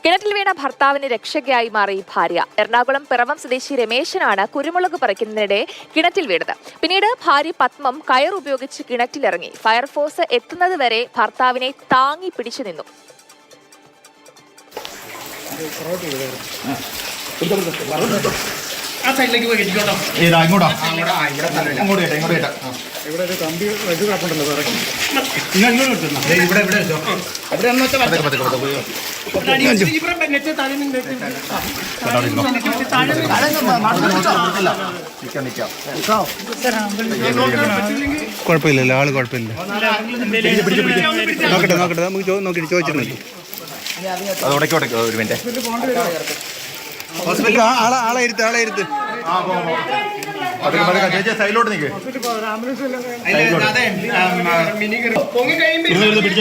കിണറ്റിൽ വീണ ഭർത്താവിന് രക്ഷകയായി മാറി ഭാര്യ. എറണാകുളം പിറവം സ്വദേശി രമേശനാണ് കുരുമുളക് പറിക്കുന്നതിനിടെ കിണറ്റിൽ വീണത്. പിന്നീട് ഭാര്യ പത്മം കയർ ഉപയോഗിച്ച് കിണറ്റിലിറങ്ങി. ഫയർഫോഴ്സ് എത്തുന്നതുവരെ ഭർത്താവിനെ താങ്ങി പിടിച്ചു നിന്നു. കുഴപ്പമില്ലല്ലോ, ആള് കുഴപ്പമില്ല. നോക്കട്ടെ നോക്കട്ടെ, നമുക്ക് നോക്കിട്ട് ചോദിച്ചിട്ടുണ്ട്. ഒരു മിനിറ്റ്, ആളെ ഇരുത്ത്. സൈഡിലോട്ട് നിൽക്കേ.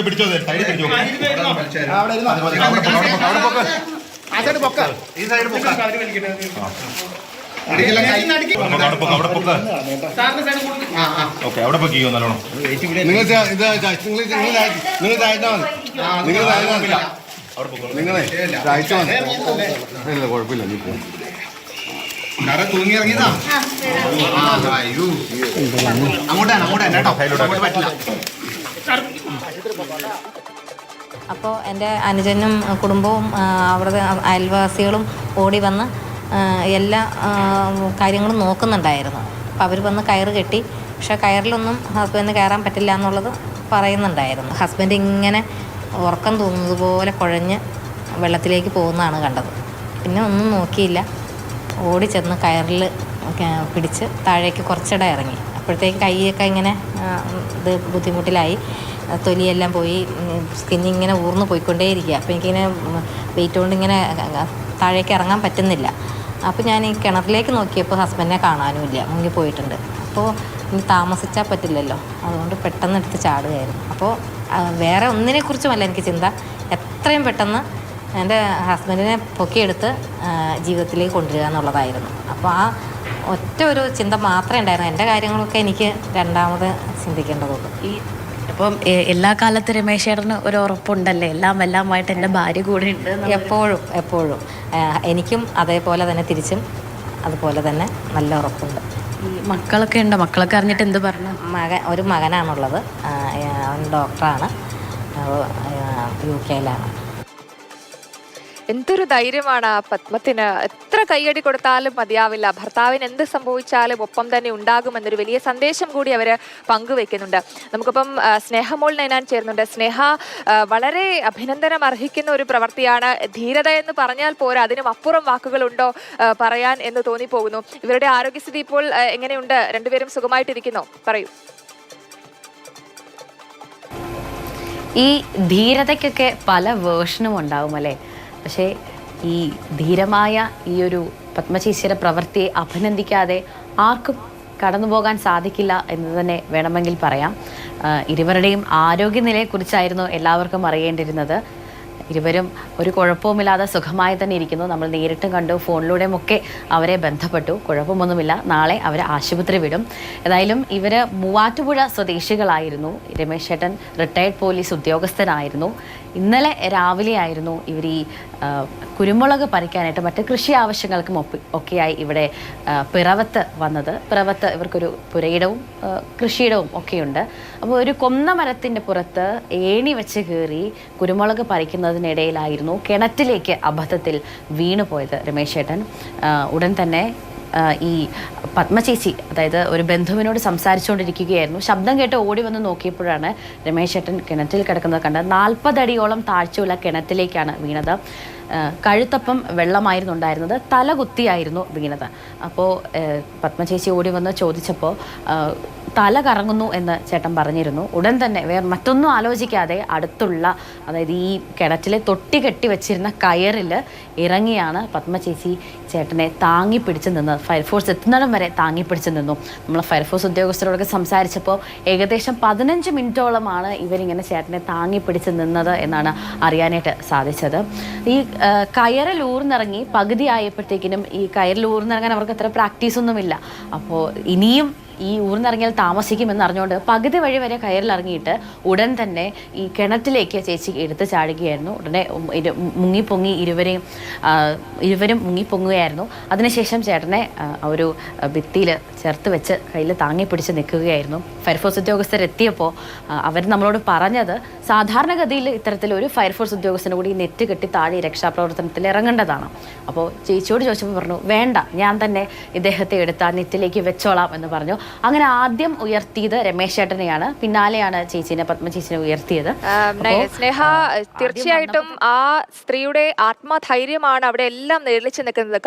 പിടിച്ചോ ഈ സൈഡ് ഓക്കെ, അവിടെ പൊക്കിയോ നല്ലോണം. നിങ്ങൾ കുഴപ്പമില്ല, നീ പോകും. തൂങ്ങിയിറങ്ങിയതാ. അങ്ങോട്ടാണ് കേട്ടോ, പറ്റില്ല. അപ്പോൾ എൻ്റെ അനുജനും കുടുംബവും അവിടുത്തെ അയൽവാസികളും ഓടി വന്ന് എല്ലാ കാര്യങ്ങളും നോക്കുന്നുണ്ടായിരുന്നു. അപ്പോൾ അവർ വന്ന് കയറ് കെട്ടി. പക്ഷേ കയറിലൊന്നും ഹസ്ബൻഡിന് കയറാൻ പറ്റില്ല എന്നുള്ളത് പറയുന്നുണ്ടായിരുന്നു. ഹസ്ബൻഡ് ഇങ്ങനെ ഉറക്കം തൂങ്ങുന്നത് പോലെ കുഴഞ്ഞ് വെള്ളത്തിലേക്ക് പോകുന്നതാണ് കണ്ടത്. പിന്നെ ഒന്നും നോക്കിയില്ല, ഓടി ചെന്ന് കയറിൽ പിടിച്ച് താഴേക്ക് കുറച്ചിടെ ഇറങ്ങി. അപ്പോഴത്തേക്ക് കൈയൊക്കെ ഇങ്ങനെ ഇത് ബുദ്ധിമുട്ടിലായി, തൊലിയെല്ലാം പോയി, സ്കിന്നിങ്ങനെ ഊർന്ന് പോയിക്കൊണ്ടേയിരിക്കുക. അപ്പോൾ എനിക്കിങ്ങനെ വെയിറ്റ് കൊണ്ട് ഇങ്ങനെ താഴേക്ക് ഇറങ്ങാൻ പറ്റുന്നില്ല. അപ്പോൾ ഞാൻ ഈ കിണറിലേക്ക് നോക്കിയപ്പോൾ ഹസ്ബൻഡിനെ കാണാനുമില്ല, മുങ്ങിപ്പോയിട്ടുണ്ട്. അപ്പോൾ ഇനി താമസിച്ചാൽ പറ്റില്ലല്ലോ, അതുകൊണ്ട് പെട്ടെന്ന് എടുത്ത് ചാടുകയായിരുന്നു. അപ്പോൾ വേറെ ഒന്നിനെക്കുറിച്ചുമല്ല എനിക്ക് ചിന്ത, എത്രയും പെട്ടെന്ന് എൻ്റെ ഹസ്ബൻഡിനെ പൊക്കിയെടുത്ത് ജീവിതത്തിലേക്ക് കൊണ്ടുവരിക എന്നുള്ളതായിരുന്നു. അപ്പോൾ ആ ഒറ്റ ഒരു ചിന്ത മാത്രമേ ഉണ്ടായിരുന്നു. എൻ്റെ കാര്യങ്ങളൊക്കെ എനിക്ക് രണ്ടാമത് ചിന്തിക്കേണ്ടതുള്ളൂ. അപ്പം എല്ലാ കാലത്തും രമേശ് ചേട്ടന് ഒരു ഉറപ്പുണ്ടല്ലേ, എല്ലാമായിട്ട് എൻ്റെ ഭാര്യ കൂടെ ഉണ്ട്? എപ്പോഴും എനിക്കും അതേപോലെ തന്നെ തിരിച്ചും അതുപോലെ തന്നെ നല്ല ഉറപ്പുണ്ട്. ഈ മക്കളൊക്കെ ഉണ്ടോ? മക്കളൊക്കെ അറിഞ്ഞിട്ട് എന്ത് പറഞ്ഞു? ഒരു മകനാണുള്ളത്, അവൻ ഡോക്ടറാണ്, UK എന്തൊരു ധൈര്യമാണ് ആ പത്മത്തിന്. എത്ര കൈയടി കൊടുത്താലും മതിയാവില്ല. ഭർത്താവിന് എന്ത് സംഭവിച്ചാലും ഒപ്പം തന്നെ ഉണ്ടാകുമെന്നൊരു വലിയ സന്ദേശം കൂടി അവർ പങ്കുവെക്കുന്നുണ്ട്. നമുക്കിപ്പം സ്നേഹമോൾ നൈനാൻ ചേരുന്നുണ്ട്. സ്നേഹ, വളരെ അഭിനന്ദനം അർഹിക്കുന്ന ഒരു പ്രവൃത്തിയാണ്. ധീരത എന്ന് പറഞ്ഞാൽ പോരാ, അതിനും അപ്പുറം വാക്കുകളുണ്ടോ പറയാൻ എന്ന് തോന്നിപ്പോകുന്നു. ഇവരുടെ ആരോഗ്യസ്ഥിതി ഇപ്പോൾ എങ്ങനെയുണ്ട്? രണ്ടുപേരും സുഖമായിട്ടിരിക്കുന്നോ? പറയൂ. ഈ ധീരതയ്ക്കൊക്കെ പല വേർഷനും ഉണ്ടാവും അല്ലേ? പക്ഷേ ഈ ധീരമായ ഈ ഒരു പത്മചേച്ചിയുടെ പ്രവൃത്തിയെ അഭിനന്ദിക്കാതെ ആർക്കും കടന്നു പോകാൻ സാധിക്കില്ല എന്ന് തന്നെ വേണമെങ്കിൽ പറയാം. ഇരുവരുടെയും ആരോഗ്യനിലയെക്കുറിച്ചായിരുന്നു എല്ലാവർക്കും അറിയേണ്ടിയിരുന്നത്. ഇരുവരും ഒരു കുഴപ്പവുമില്ലാതെ സുഖമായി തന്നെ ഇരിക്കുന്നു. നമ്മൾ നേരിട്ടും കണ്ടു, ഫോണിലൂടെയും ഒക്കെ അവരെ ബന്ധപ്പെട്ടു. കുഴപ്പമൊന്നുമില്ല. നാളെ അവരെ ആശുപത്രി വിടും. ഏതായാലും ഇവർ മൂവാറ്റുപുഴ സ്വദേശികളായിരുന്നു. രമേശ് ചേട്ടൻ റിട്ടയർഡ് പോലീസ് ഉദ്യോഗസ്ഥനായിരുന്നു. ഇന്നലെ രാവിലെയായിരുന്നു ഇവർ ഈ കുരുമുളക് പറിക്കാനായിട്ട് മറ്റ് കൃഷി ആവശ്യങ്ങൾക്കും ഒക്കെയായി ഇവിടെ പിറവത്ത് വന്നത്. പിറവത്ത് ഇവർക്കൊരു പുരയിടവും കൃഷിയിടവും ഒക്കെയുണ്ട്. അപ്പോൾ ഒരു കൊന്ന മരത്തിൻ്റെ പുറത്ത് ഏണി വെച്ച് കയറി കുരുമുളക് പറിക്കുന്നതിനിടയിലായിരുന്നു കിണറ്റിലേക്ക് അബദ്ധത്തിൽ വീണുപോയത് രമേശ് ചേട്ടൻ. ഉടൻ തന്നെ ഈ പത്മചേച്ചി, അതായത് ഒരു ബന്ധുവിനോട് സംസാരിച്ചുകൊണ്ടിരിക്കുകയായിരുന്നു. ശബ്ദം കേട്ട് ഓടി വന്ന് നോക്കിയപ്പോഴാണ് രമേശ് ചേട്ടൻ കിണറ്റിൽ കിടക്കുന്നത് കണ്ടത്. 40 അടിയോളം താഴ്ചയുള്ള കിണറ്റിലേക്കാണ് വീണത്. കഴുത്തപ്പം വെള്ളമായിരുന്നു ഉണ്ടായിരുന്നത്, തലകുത്തിയായിരുന്നു വീണത്. അപ്പോൾ പത്മചേച്ചി ഓടി വന്ന് ചോദിച്ചപ്പോൾ തല കറങ്ങുന്നു എന്ന് ചേട്ടൻ പറഞ്ഞിരുന്നു. ഉടൻ തന്നെ വേറെ മറ്റൊന്നും ആലോചിക്കാതെ അടുത്തുള്ള, അതായത് ഈ കിണറ്റിലെ തൊട്ടി കെട്ടി വെച്ചിരുന്ന കയറിൽ ഇറങ്ങിയാണ് പത്മചേച്ചി ചേട്ടനെ താങ്ങി പിടിച്ച് നിന്നത്. ഫയർഫോഴ്സ് എത്തുന്നിടം വരെ താങ്ങി പിടിച്ച് നിന്നു. നമ്മൾ ഫയർഫോഴ്സ് ഉദ്യോഗസ്ഥരോടൊക്കെ സംസാരിച്ചപ്പോൾ ഏകദേശം 15 മിനിറ്റോളമാണ് ഇവരിങ്ങനെ ചേട്ടനെ താങ്ങി പിടിച്ച് നിന്നത് എന്നാണ് അറിയാനായിട്ട് സാധിച്ചത്. ഈ കയറിൽ ഊർന്നിറങ്ങി പകുതി ആയപ്പോഴത്തേക്കിനും ഈ കയറിൽ ഊർന്നിറങ്ങാൻ അവർക്ക് അത്ര പ്രാക്ടീസൊന്നുമില്ല. അപ്പോൾ ഇനിയും ഈ ഊർന്നിറങ്ങിയാൽ താമസിക്കുമെന്ന് അറിഞ്ഞുകൊണ്ട് പകുതി വഴി വരെ കയറിലിറങ്ങിയിട്ട് ഉടൻ തന്നെ ഈ കിണറ്റിലേക്ക് ചേച്ചി എടുത്ത് ചാടുകയായിരുന്നു. ഉടനെ മുങ്ങിപ്പൊങ്ങി ഇരുവരും മുങ്ങിപ്പൊങ്ങുകയായിരുന്നു. അതിനുശേഷം ചേട്ടനെ ഒരു ഭിത്തിയിൽ ചേർത്ത് വെച്ച് കയ്യിൽ താങ്ങി പിടിച്ച് നിൽക്കുകയായിരുന്നു. ഫയർഫോഴ്സ് ഉദ്യോഗസ്ഥരെത്തിയപ്പോൾ അവർ നമ്മളോട് പറഞ്ഞത് സാധാരണഗതിയിൽ ഇത്തരത്തിലൊരു ഫയർഫോഴ്സ് ഉദ്യോഗസ്ഥന് കൂടി നെറ്റ് കെട്ടി താഴെ രക്ഷാപ്രവർത്തനത്തിൽ ഇറങ്ങേണ്ടതാണ്. അപ്പോൾ ചേച്ചിയോട് ചോദിച്ചപ്പോൾ പറഞ്ഞു, വേണ്ട, ഞാൻ തന്നെ ഇദ്ദേഹത്തെ എടുത്ത് ആ നെറ്റിലേക്ക് വെച്ചോളാം എന്ന് പറഞ്ഞു. അങ്ങനെ ആദ്യം ഉയർത്തിയത് രമേശ് ചേട്ടനെയാണ്, പിന്നാലെയാണ് പത്മ ചേച്ചിനെ ഉയർത്തിയത്. സ്നേഹ, തീർച്ചയായിട്ടും ആ സ്ത്രീയുടെ ആത്മധൈര്യമാണ് അവിടെ എല്ലാം നിഴലിച്ചു നിൽക്കുന്നത്.